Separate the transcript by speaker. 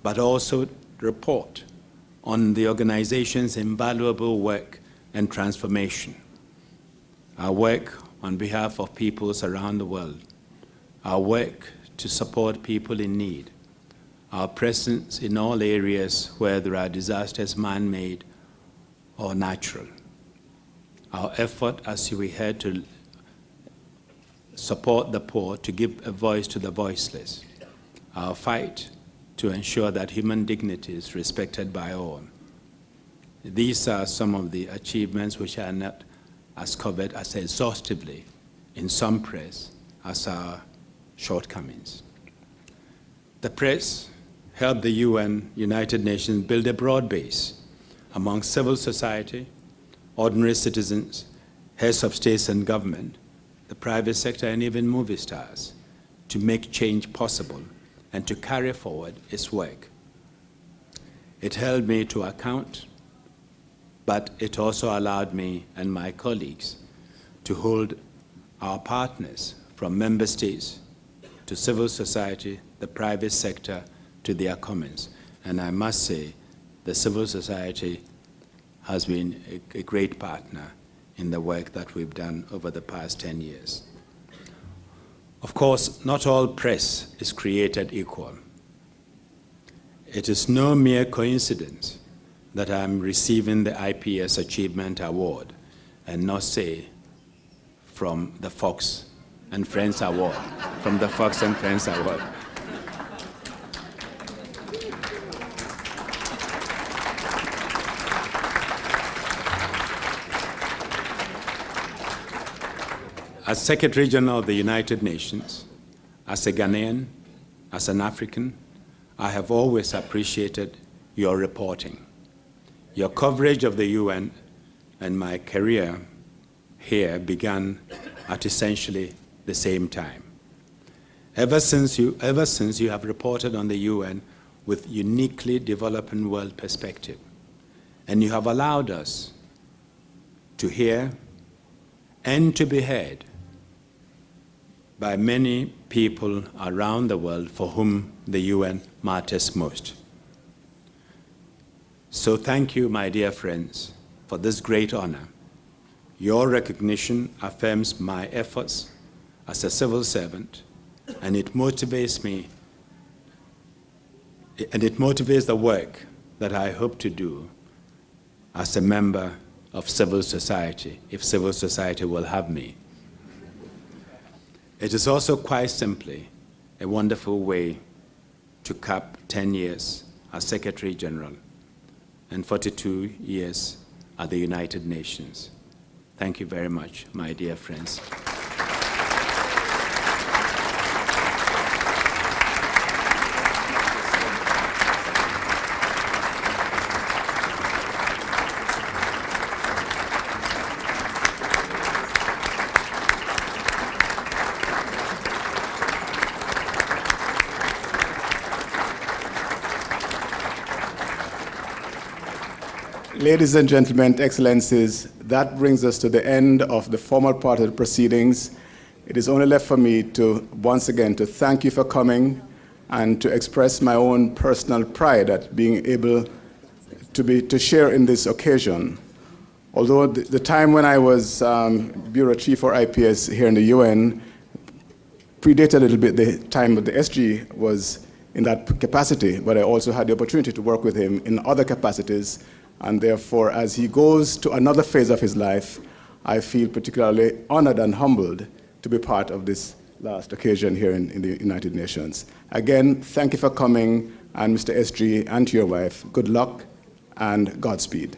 Speaker 1: but also report on the organization's invaluable work and transformation. Our work on behalf of peoples around the world, our work to support people in need, our presence in all areas where there are disasters, man-made or natural, our effort, as we heard, to support the poor, to give a voice to the voiceless, our fight to ensure that human dignity is respected by all. These are some of the achievements which are not as covered as exhaustively in some press as our shortcomings. The press helped the UN, United Nations, build a broad base among civil society, ordinary citizens, heads of states and government, the private sector, and even movie stars to make change possible and to carry forward its work. It held me to account, but it also allowed me and my colleagues to hold our partners from member states to civil society, the private sector, to their comments. And I must say, the civil society has been a great partner in the work that we've done over the past 10 years. Of course, not all press is created equal. It is no mere coincidence that I'm receiving the IPS Achievement Award and not, say, from the Fox and Friends Award, from the Fox and Friends Award. As Secretary General of the United Nations, as a Ghanaian, as an African, I have always appreciated your reporting. Your coverage of the UN and my career here began at essentially the same time. Ever since you have reported on the UN with uniquely developing world perspective, and you have allowed us to hear and to be heard by many people around the world for whom the UN matters most. So thank you, my dear friends, for this great honor. Your recognition affirms my efforts as a civil servant, and it motivates me, and it motivates the work that I hope to do as a member of civil society, if civil society will have me. It is also quite simply a wonderful way to cap 10 years as Secretary General and 42 years at the United Nations. Thank you very much, my dear friends.
Speaker 2: Ladies and gentlemen, excellencies, that brings us to the end of the formal part of the proceedings. It is only left for me to, once again, to thank you for coming and to express my own personal pride at being able to share in this occasion. Although the time when I was Bureau Chief for IPS here in the UN predated a little bit the time that the SG was in that capacity, but I also had the opportunity to work with him in other capacities. And therefore, as he goes to another phase of his life, I feel particularly honored and humbled to be part of this last occasion here in the United Nations. Again, thank you for coming, and Mr. SG and to your wife, good luck and Godspeed.